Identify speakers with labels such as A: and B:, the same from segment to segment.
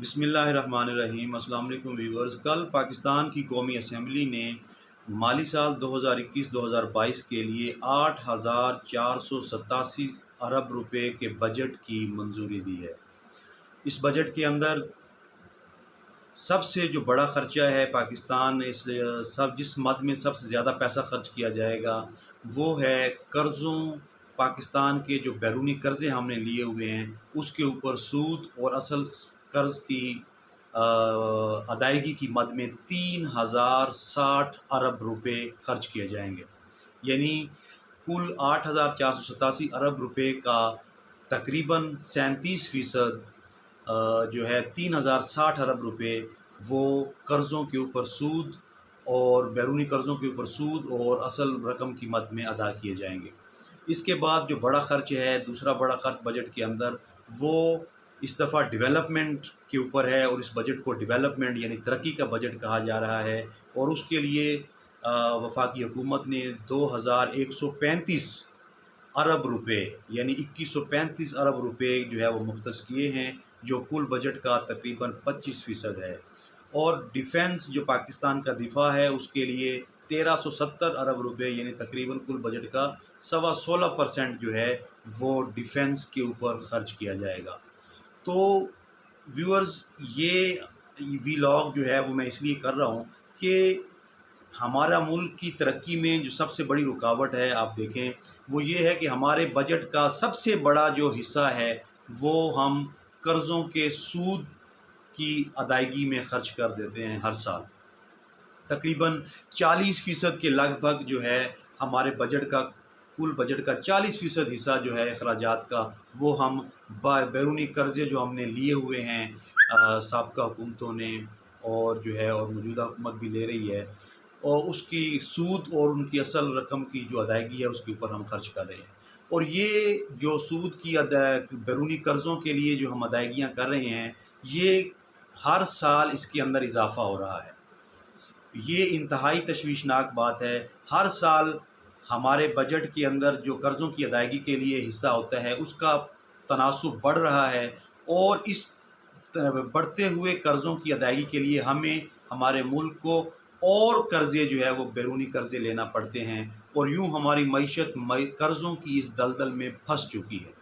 A: بسم اللہ الرحمن الرحیم۔ السلام علیکم ویورز۔ کل پاکستان کی قومی اسمبلی نے مالی سال 2021-2022 کے لیے 8,487 ارب روپے کے بجٹ کی منظوری دی ہے۔ اس بجٹ کے اندر سب سے جو بڑا خرچہ ہے پاکستان جس مد میں سب سے زیادہ پیسہ خرچ کیا جائے گا وہ ہے قرضوں۔ پاکستان کے جو بیرونی قرضے ہم نے لیے ہوئے ہیں اس کے اوپر سود اور اصل قرض کی ادائیگی کی مد میں 3,060 ارب روپے خرچ کیے جائیں گے، یعنی کل 8,487 ارب روپے کا تقریباً 37% جو ہے 3,060 ارب روپے وہ قرضوں کے اوپر سود اور بیرونی قرضوں کے اوپر سود اور اصل رقم کی مد میں ادا کیے جائیں گے۔ اس کے بعد جو بڑا خرچ ہے، دوسرا بڑا خرچ بجٹ کے اندر، وہ اس دفعہ ڈیولپمنٹ کے اوپر ہے، اور اس بجٹ کو ڈیولپمنٹ یعنی ترقی کا بجٹ کہا جا رہا ہے، اور اس کے لیے وفاقی حکومت نے 2,135 ارب روپے یعنی 2,135 ارب روپے جو ہے وہ مختص کیے ہیں، جو کل بجٹ کا تقریباً 25% ہے۔ اور ڈیفنس جو پاکستان کا دفاع ہے اس کے لیے 1,370 ارب روپے یعنی تقریباً کل بجٹ کا 16.25% جو ہے وہ ڈیفنس کے اوپر خرچ کیا جائے گا۔ تو ویورز، یہ ویلاگ جو ہے وہ میں اس لیے کر رہا ہوں کہ ہمارا ملک کی ترقی میں جو سب سے بڑی رکاوٹ ہے، آپ دیکھیں، وہ یہ ہے کہ ہمارے بجٹ کا سب سے بڑا جو حصہ ہے وہ ہم قرضوں کے سود کی ادائیگی میں خرچ کر دیتے ہیں ہر سال۔ تقریباً 40% کے لگ بھگ جو ہے ہمارے بجٹ کا، کل بجٹ کا 40% حصہ جو ہے اخراجات کا، وہ ہم بیرونی قرضے جو ہم نے لیے ہوئے ہیں سابقہ حکومتوں نے، اور جو ہے اور موجودہ حکومت بھی لے رہی ہے، اور اس کی سود اور ان کی اصل رقم کی جو ادائیگی ہے اس کے اوپر ہم خرچ کر رہے ہیں۔ اور یہ جو سود کی بیرونی قرضوں کے لیے جو ہم ادائیگیاں کر رہے ہیں، یہ ہر سال اس کے اندر اضافہ ہو رہا ہے۔ یہ انتہائی تشویشناک بات ہے۔ ہر سال ہمارے بجٹ کے اندر جو قرضوں کی ادائیگی کے لیے حصہ ہوتا ہے اس کا تناسب بڑھ رہا ہے، اور اس بڑھتے ہوئے قرضوں کی ادائیگی کے لیے ہمیں ہمارے ملک کو اور قرضے جو ہے وہ بیرونی قرضے لینا پڑتے ہیں، اور یوں ہماری معیشت قرضوں کی اس دلدل میں پھنس چکی ہے۔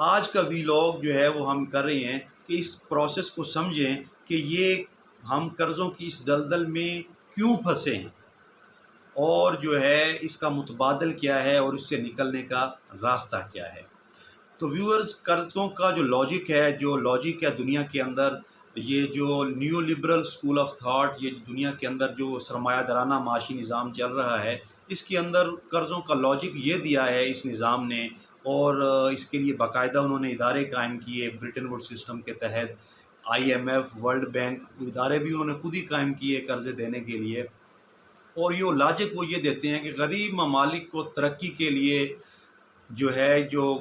A: آج کا ویلاگ جو ہے وہ ہم کر رہے ہیں کہ اس پروسیس کو سمجھیں کہ یہ ہم قرضوں کی اس دلدل میں کیوں پھنسے ہیں، اور جو ہے اس کا متبادل کیا ہے، اور اس سے نکلنے کا راستہ کیا ہے۔ تو ویورز، قرضوں کا جو لاجک ہے دنیا کے اندر، یہ جو neo liberal school of thought, یہ دنیا کے اندر جو سرمایہ دارانہ معاشی نظام چل رہا ہے، اس کے اندر قرضوں کا لاجک یہ دیا ہے اس نظام نے، اور اس کے لیے باقاعدہ انہوں نے ادارے قائم کیے برٹن ووڈ سسٹم کے تحت۔ IMF، ورلڈ بینک، ادارے بھی انہوں نے خود ہی قائم کیے قرضے دینے کے لیے، اور یہ لاجک وہ یہ دیتے ہیں کہ غریب ممالک کو ترقی کے لیے جو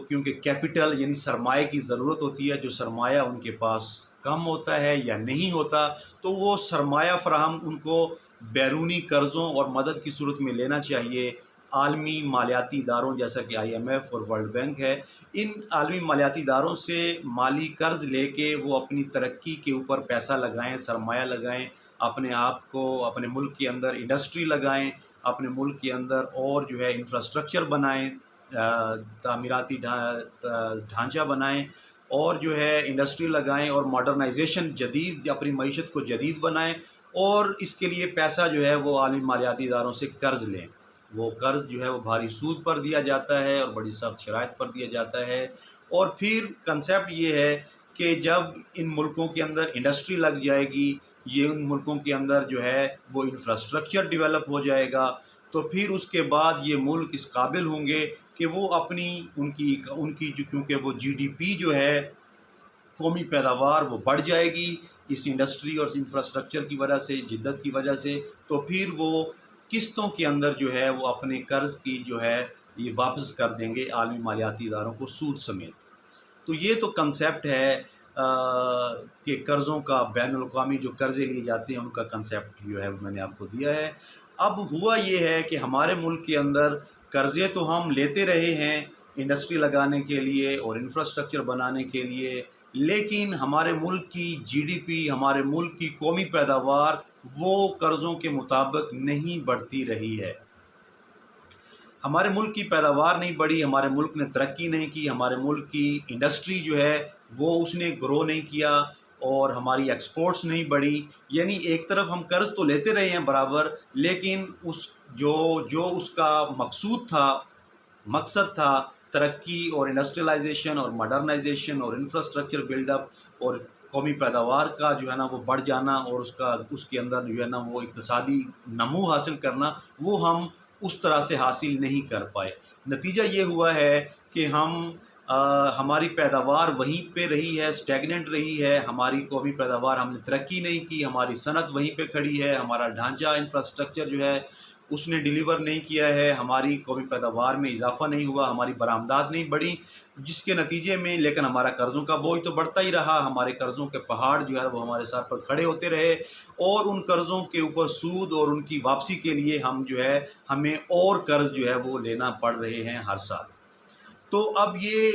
A: کیونکہ کیپٹل یعنی سرمایہ کی ضرورت ہوتی ہے، جو سرمایہ ان کے پاس کم ہوتا ہے یا نہیں ہوتا، تو وہ سرمایہ فراہم ان کو بیرونی قرضوں اور مدد کی صورت میں لینا چاہیے۔ عالمی مالیاتی اداروں جیسا کہ IMF اور ورلڈ بینک ہے، ان عالمی مالیاتی اداروں سے مالی قرض لے کے وہ اپنی ترقی کے اوپر پیسہ لگائیں، سرمایہ لگائیں، اپنے آپ کو اپنے ملک کے اندر انڈسٹری لگائیں، اپنے ملک کے اندر اور جو ہے انفراسٹرکچر بنائیں، تعمیراتی ڈھانچہ بنائیں، اور جو ہے انڈسٹری لگائیں، اور ماڈرنائزیشن جدید اپنی معیشت کو جدید بنائیں، اور اس کے لیے پیسہ جو ہے وہ عالمی مالیاتی اداروں سے قرض لیں۔ وہ قرض جو ہے وہ بھاری سود پر دیا جاتا ہے اور بڑی سخت شرائط پر دیا جاتا ہے، اور پھر کنسیپٹ یہ ہے کہ جب ان ملکوں کے اندر انڈسٹری لگ جائے گی، یہ ان ملکوں کے اندر جو ہے وہ انفراسٹرکچر ڈیولپ ہو جائے گا، تو پھر اس کے بعد یہ ملک اس قابل ہوں گے کہ وہ ان کی جو کیونکہ وہ GDP جو ہے قومی پیداوار وہ بڑھ جائے گی اس انڈسٹری اور انفراسٹرکچر کی وجہ سے، جدت کی وجہ سے، تو پھر وہ قسطوں کے اندر جو ہے وہ اپنے قرض کی جو ہے یہ واپس کر دیں گے عالمی مالیاتی اداروں کو سود سمیت۔ تو یہ تو کنسیپٹ ہے کہ قرضوں کا، بین الاقوامی جو قرضے لیے جاتے ہیں ان کا کنسیپٹ جو ہے میں نے آپ کو دیا ہے۔ اب ہوا یہ ہے کہ ہمارے ملک کے اندر قرضے تو ہم لیتے رہے ہیں، انڈسٹری لگانے کے لیے اور انفراسٹرکچر بنانے کے لیے، لیکن ہمارے ملک کی جی ڈی پی، ہمارے ملک کی قومی پیداوار وہ قرضوں کے مطابق نہیں بڑھتی رہی ہے۔ ہمارے ملک کی پیداوار نہیں بڑھی، ہمارے ملک نے ترقی نہیں کی، ہمارے ملک کی انڈسٹری جو ہے وہ اس نے گرو نہیں کیا، اور ہماری ایکسپورٹس نہیں بڑھی۔ یعنی ایک طرف ہم قرض تو لیتے رہے ہیں برابر، لیکن جو اس کا مقصد تھا ترقی اور انڈسٹریلائزیشن اور ماڈرنائزیشن اور انفراسٹرکچر بلڈ اپ اور قومی پیداوار کا جو ہے نا وہ بڑھ جانا، اور اس کے اندر جو ہے نا وہ اقتصادی نمو حاصل کرنا، وہ ہم اس طرح سے حاصل نہیں کر پائے۔ نتیجہ یہ ہوا ہے کہ ہماری پیداوار وہیں پہ رہی ہے، اسٹیگننٹ رہی ہے، ہماری قومی پیداوار، ہم نے ترقی نہیں کی، ہماری صنعت وہیں پہ کھڑی ہے، ہمارا ڈھانچہ انفراسٹرکچر جو ہے اس نے ڈیلیور نہیں کیا ہے، ہماری قومی پیداوار میں اضافہ نہیں ہوا، ہماری برآمدات نہیں بڑھی، جس کے نتیجے میں لیکن ہمارا قرضوں کا بوجھ تو بڑھتا ہی رہا، ہمارے قرضوں کے پہاڑ جو ہے وہ ہمارے سر پر کھڑے ہوتے رہے، اور ان قرضوں کے اوپر سود اور ان کی واپسی کے لیے ہمیں اور قرض جو ہے وہ لینا پڑ رہے ہیں ہر سال۔ تو اب یہ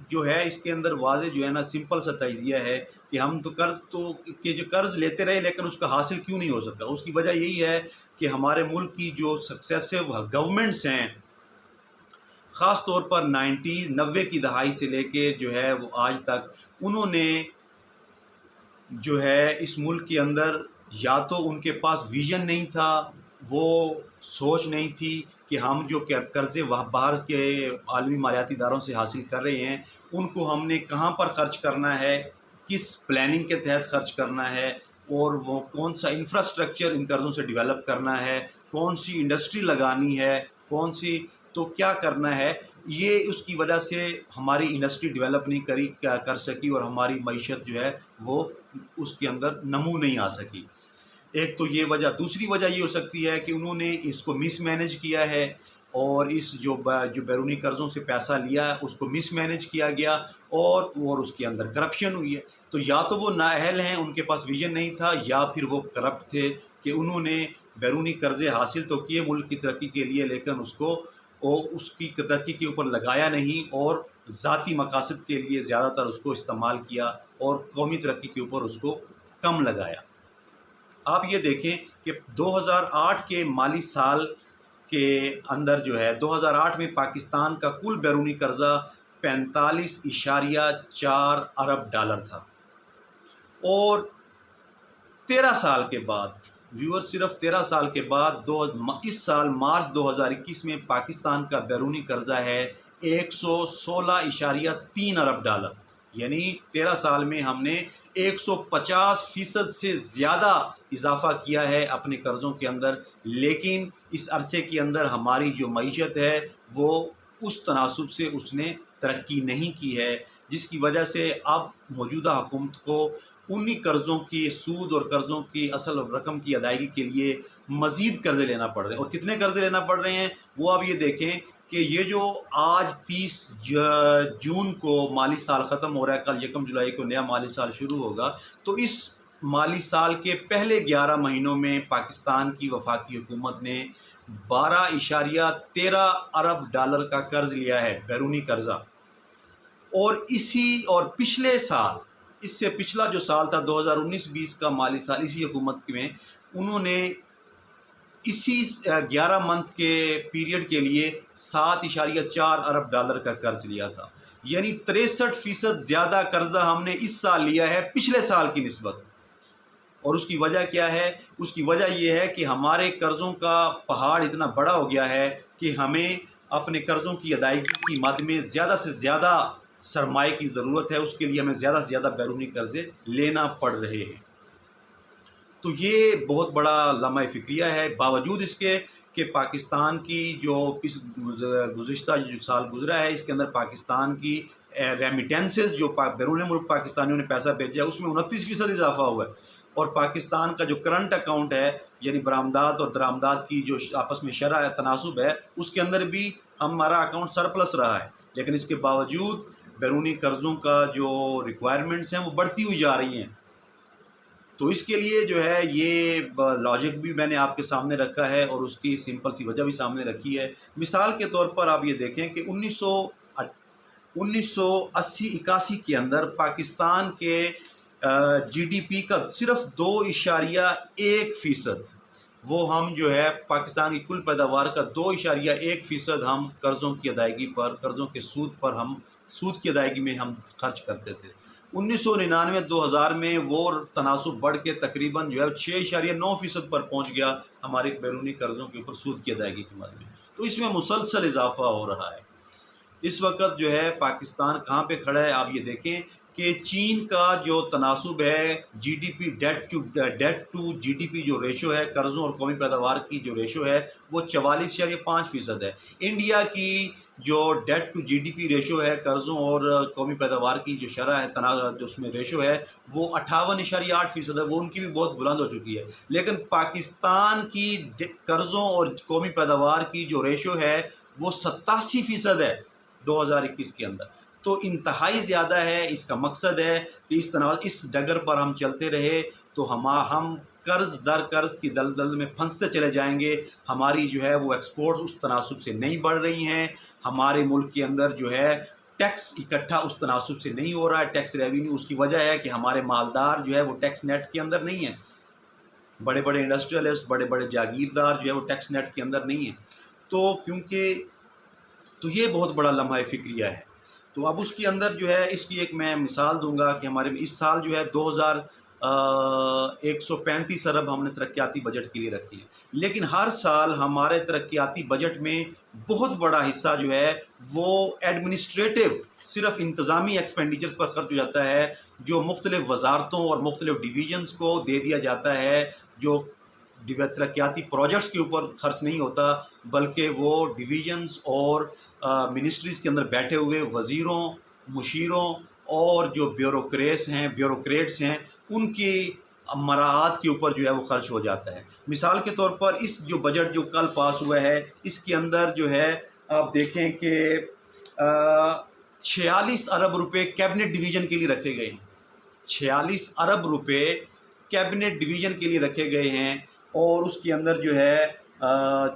A: جو ہے اس کے اندر واضح جو ہے نا سمپل سا تجزیہ ہے کہ ہم تو قرض لیتے رہے، لیکن اس کا حاصل کیوں نہیں ہو سکا؟ اس کی وجہ یہی ہے کہ ہمارے ملک کی جو سکسیسو گورنمنٹس ہیں، خاص طور پر 90 کی دہائی سے لے کے جو ہے وہ آج تک، انہوں نے جو ہے اس ملک کے اندر یا تو ان کے پاس ویژن نہیں تھا، وہ سوچ نہیں تھی کہ ہم جو قرضے باہر کے عالمی مالیاتی اداروں سے حاصل کر رہے ہیں ان کو ہم نے کہاں پر خرچ کرنا ہے، کس پلاننگ کے تحت خرچ کرنا ہے، اور وہ کون سا انفراسٹرکچر ان قرضوں سے ڈیولپ کرنا ہے، کون سی انڈسٹری لگانی ہے، کون سی تو کیا کرنا ہے۔ یہ اس کی وجہ سے ہماری انڈسٹری ڈیولپ نہیں کر سکی، اور ہماری معیشت جو ہے وہ اس کے اندر نمو نہیں آ سکی۔ ایک تو یہ وجہ، دوسری وجہ یہ ہو سکتی ہے کہ انہوں نے اس کو مس مینج کیا ہے، اور اس جو بیرونی قرضوں سے پیسہ لیا ہے اس کو مس مینج کیا گیا، اور اس کے اندر کرپشن ہوئی ہے۔ تو یا تو وہ نااہل ہیں، ان کے پاس ویژن نہیں تھا، یا پھر وہ کرپٹ تھے کہ انہوں نے بیرونی قرضے حاصل تو کیے ملک کی ترقی کے لیے، لیکن اس کی ترقی کے اوپر لگایا نہیں، اور ذاتی مقاصد کے لیے زیادہ تر اس کو استعمال کیا، اور قومی ترقی کے اوپر اس کو کم لگایا۔ آپ یہ دیکھیں کہ 2008 کے مالی سال کے اندر جو ہے 2008 میں پاکستان کا کل بیرونی قرضہ 45.4 ارب ڈالر تھا، اور 13 سال کے بعد، صرف 13 سال کے بعد اس سال مارچ 2021 میں پاکستان کا بیرونی قرضہ ہے 116.3 ارب ڈالر۔ یعنی 13 سال میں ہم نے 150% سے زیادہ اضافہ کیا ہے اپنے قرضوں کے اندر، لیکن اس عرصے کے اندر ہماری جو معیشت ہے وہ اس تناسب سے اس نے ترقی نہیں کی ہے، جس کی وجہ سے اب موجودہ حکومت کو انہی قرضوں کی سود اور قرضوں کی اصل رقم کی ادائیگی کے لیے مزید قرضے لینا پڑ رہے ہیں۔ اور کتنے قرضے لینا پڑ رہے ہیں وہ آپ یہ دیکھیں کہ یہ جو آج 30 جون کو مالی سال ختم ہو رہا ہے، کل 1 جولائی کو نیا مالی سال شروع ہوگا، تو اس مالی سال کے پہلے 11 مہینوں میں پاکستان کی وفاقی حکومت نے 12.13 ارب ڈالر کا قرض لیا ہے، بیرونی قرضہ۔ اور پچھلے سال، اس سے پچھلا جو سال تھا 2019-20 کا مالی سال، اسی حکومت میں انہوں نے اسی 11 منتھ کے پیریڈ کے لیے 7.4 ارب ڈالر کا قرض لیا تھا۔ یعنی 63% زیادہ قرضہ ہم نے اس سال لیا ہے پچھلے سال کی نسبت۔ اور اس کی وجہ کیا ہے؟ اس کی وجہ یہ ہے کہ ہمارے قرضوں کا پہاڑ اتنا بڑا ہو گیا ہے کہ ہمیں اپنے قرضوں کی ادائیگی کی مد میں زیادہ سے زیادہ سرمایہ کی ضرورت ہے، اس کے لیے ہمیں زیادہ سے زیادہ بیرونی قرضے لینا پڑ رہے ہیں۔ تو یہ بہت بڑا لمحہ فکریہ ہے، باوجود اس کے کہ پاکستان کی جو گزشتہ جو سال گزرا ہے اس کے اندر پاکستان کی ریمیٹنسز جو بیرون ملک پاکستانیوں نے پیسہ بھیجا ہے اس میں 29% اضافہ ہوا ہے، اور پاکستان کا جو کرنٹ اکاؤنٹ ہے یعنی برآمدات اور درآمدات کی جو آپس میں شرح تناسب ہے اس کے اندر بھی ہمارا اکاؤنٹ سرپلس رہا ہے، لیکن اس کے باوجود بیرونی قرضوں کا جو ریکوائرمنٹس ہیں وہ بڑھتی ہوئی جا رہی ہیں۔ تو اس کے لیے جو ہے یہ لاجک بھی میں نے آپ کے سامنے رکھا ہے، اور اس کی سمپل سی وجہ بھی سامنے رکھی ہے۔ مثال کے طور پر آپ یہ دیکھیں کہ 1980-81 کے اندر پاکستان کے جی ڈی پی کا صرف 2.1% وہ ہم جو ہے پاکستان کی کل پیداوار کا 2.1% ہم قرضوں کی ادائیگی پر، قرضوں کے سود پر ہم سود کی ادائیگی میں ہم خرچ کرتے تھے۔ 1999-2000 میں وہ تناسب بڑھ کے تقریباً جو ہے 6.9% پر پہنچ گیا ہمارے بیرونی قرضوں کے اوپر سود کی ادائیگی کے مد میں۔ تو اس میں مسلسل اضافہ ہو رہا ہے۔ اس وقت جو ہے پاکستان کہاں پہ کھڑا ہے آپ یہ دیکھیں کہ چین کا جو تناسب ہے G D P debt to G D P جو ریشو ہے، قرضوں اور قومی پیداوار کی جو ریشو ہے وہ 44.5% ہے۔ انڈیا کی جو debt to G D P ratio ہے، قرضوں اور قومی پیداوار کی جو شرح ہے، جو اس میں ریشو ہے وہ 58.8% ہے، وہ ان کی بھی بہت بلند ہو چکی ہے۔ لیکن پاکستان کی قرضوں اور قومی پیداوار کی جو ریشو ہے وہ 87% ہے 2021 کے اندر، تو انتہائی زیادہ ہے۔ اس کا مقصد ہے کہ اس ڈگر پر ہم چلتے رہے تو ہم قرض در قرض کی دلدل میں پھنستے چلے جائیں گے۔ ہماری جو ہے وہ ایکسپورٹس اس تناسب سے نہیں بڑھ رہی ہیں، ہمارے ملک کے اندر جو ہے ٹیکس اکٹھا اس تناسب سے نہیں ہو رہا ہے، ٹیکس ریونیو۔ اس کی وجہ ہے کہ ہمارے مالدار جو ہے وہ ٹیکس نیٹ کے اندر نہیں ہیں، بڑے بڑے انڈسٹریلسٹ، بڑے بڑے جاگیردار جو ہے وہ ٹیکس نیٹ کے اندر نہیں ہیں۔ تو یہ بہت بڑا لمحہ فکریہ ہے۔ تو اب اس کے اندر جو ہے اس کی ایک میں مثال دوں گا کہ ہمارے اس سال جو ہے 135 ارب ہم نے ترقیاتی بجٹ کے لیے رکھی ہے، لیکن ہر سال ہمارے ترقیاتی بجٹ میں بہت بڑا حصہ جو ہے وہ ایڈمنسٹریٹو، صرف انتظامی ایکسپینڈیچرز پر خرچ ہو جاتا ہے، جو مختلف وزارتوں اور مختلف ڈویژنز کو دے دیا جاتا ہے، جو ترقیاتی پروجیکٹس کے اوپر خرچ نہیں ہوتا، بلکہ وہ ڈویژنز اور منسٹریز کے اندر بیٹھے ہوئے وزیروں، مشیروں اور جو بیوروکریٹس ہیں ان کی مراعات کے اوپر جو ہے وہ خرچ ہو جاتا ہے۔ مثال کے طور پر اس جو بجٹ جو کل پاس ہوا ہے اس کے اندر جو ہے آپ دیکھیں کہ 46 ارب روپے کیبنٹ ڈویژن کے لیے رکھے گئے ہیں، 46 ارب روپے کیبنٹ ڈویژن کے لیے رکھے گئے ہیں، اور اس کے اندر جو ہے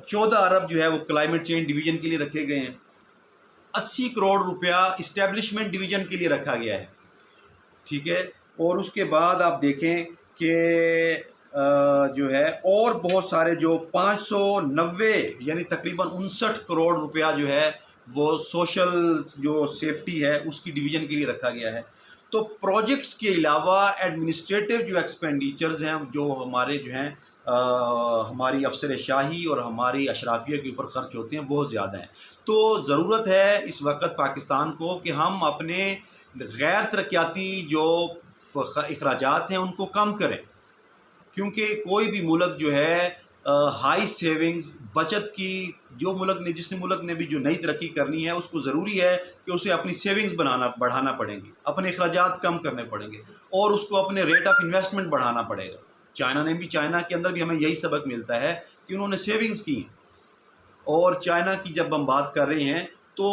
A: 14 ارب جو ہے وہ کلائمیٹ چینج ڈویژن کے لیے رکھے گئے ہیں، 80 کروڑ روپیہ اسٹیبلشمنٹ ڈویژن کے لیے رکھا گیا ہے، ٹھیک ہے۔ اور اس کے بعد آپ دیکھیں کہ جو ہے اور بہت سارے جو 590 یعنی تقریباً 59 کروڑ روپیہ جو ہے وہ سوشل جو سیفٹی ہے اس کی ڈویژن کے لیے رکھا گیا ہے۔ تو پروجیکٹس کے علاوہ ایڈمنسٹریٹو جو ایکسپینڈیچرز ہیں جو ہمارے جو ہیں ہماری افسر شاہی اور ہماری اشرافیہ کے اوپر خرچ ہوتے ہیں بہت زیادہ ہیں۔ تو ضرورت ہے اس وقت پاکستان کو کہ ہم اپنے غیر ترقیاتی جو اخراجات ہیں ان کو کم کریں، کیونکہ کوئی بھی ملک جو ہے ہائی سیونگز بچت کی جس ملک نے بھی جو نئی ترقی کرنی ہے اس کو ضروری ہے کہ اسے اپنی سیونگز بڑھانا پڑیں گی، اپنے اخراجات کم کرنے پڑیں گے، اور اس کو اپنے ریٹ آف انویسٹمنٹ بڑھانا پڑے گا۔ چائنا کے اندر بھی ہمیں یہی سبق ملتا ہے کہ انہوں نے سیونگز کی ہیں۔ اور چائنا کی جب ہم بات کر رہے ہیں تو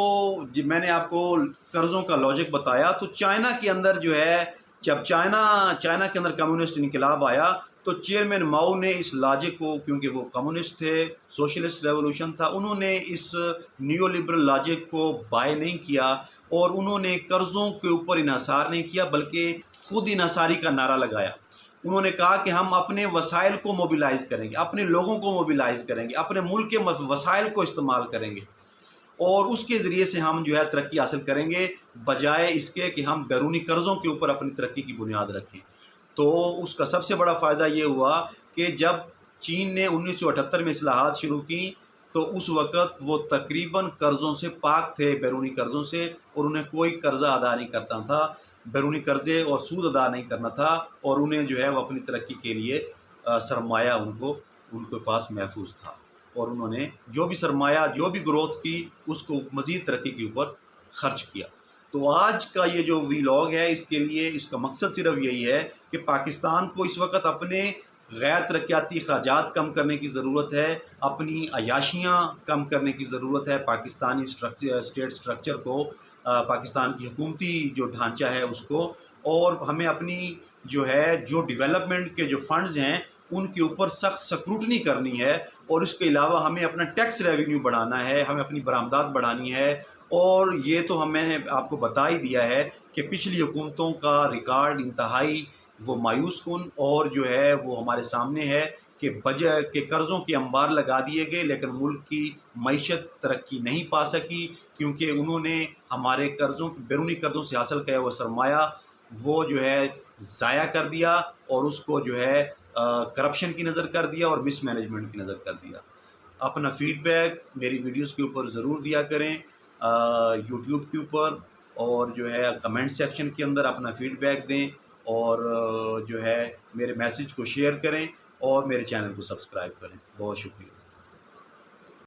A: میں نے آپ کو قرضوں کا لاجک بتایا، تو چائنا کے اندر جو ہے جب چائنا کے اندر کمیونسٹ انقلاب آیا تو چیئرمین ماؤ نے اس لاجک کو، کیونکہ وہ کمیونسٹ تھے، سوشلسٹ ریولوشن تھا، انہوں نے اس نیو لبرل لاجک کو بائے نہیں کیا، اور انہوں نے قرضوں کے اوپر انحصار نہیں کیا بلکہ خود انحصاری کا نعرہ لگایا۔ انہوں نے کہا کہ ہم اپنے وسائل کو موبیلائز کریں گے، اپنے لوگوں کو موبیلائز کریں گے، اپنے ملک کے وسائل کو استعمال کریں گے، اور اس کے ذریعے سے ہم جو ہے ترقی حاصل کریں گے، بجائے اس کے کہ ہم بیرونی قرضوں کے اوپر اپنی ترقی کی بنیاد رکھیں۔ تو اس کا سب سے بڑا فائدہ یہ ہوا کہ جب چین نے 1978 میں اصلاحات شروع کی تو اس وقت وہ تقریباً قرضوں سے پاک تھے، بیرونی قرضوں سے، اور انہیں کوئی قرضہ ادا نہیں کرتا تھا، بیرونی قرضے اور سود ادا نہیں کرنا تھا، اور انہیں جو ہے وہ اپنی ترقی کے لیے سرمایہ ان کے پاس محفوظ تھا، اور انہوں نے جو بھی سرمایہ جو بھی گروتھ کی اس کو مزید ترقی کے اوپر خرچ کیا۔ تو آج کا یہ جو ویلاگ ہے اس کا مقصد صرف یہی ہے کہ پاکستان کو اس وقت اپنے غیر ترقیاتی اخراجات کم کرنے کی ضرورت ہے، اپنی عیاشیاں کم کرنے کی ضرورت ہے، پاکستانی اسٹیٹ سٹرکچر کو، پاکستان کی حکومتی جو ڈھانچہ ہے اس کو، اور ہمیں اپنی جو ڈیولپمنٹ کے جو فنڈز ہیں ان کے اوپر سخت سکروٹنی کرنی ہے، اور اس کے علاوہ ہمیں اپنا ٹیکس ریونیو بڑھانا ہے، ہمیں اپنی برآمدات بڑھانی ہے۔ اور یہ تو میں نے آپ کو بتا ہی دیا ہے کہ پچھلی حکومتوں کا ریکارڈ انتہائی وہ مایوس کن اور جو ہے وہ ہمارے سامنے ہے کہ بجٹ کے قرضوں کے انبار لگا دیے گئے، لیکن ملک کی معیشت ترقی نہیں پا سکی، کیونکہ انہوں نے ہمارے قرضوں بیرونی قرضوں سے حاصل کیا ہوا سرمایہ وہ جو ہے ضائع کر دیا، اور اس کو جو ہے کرپشن کی نظر کر دیا اور مس مینجمنٹ کی نظر کر دیا۔ اپنا فیڈ بیک میری ویڈیوز کے اوپر ضرور دیا کریں، یوٹیوب کے اوپر، اور جو ہے کمنٹ سیکشن کے اندر اپنا فیڈ بیک دیں، اور جو ہے میرے میسیج کو شیئر کریں، اور میرے چینل کو سبسکرائب کریں۔ بہت شکریہ۔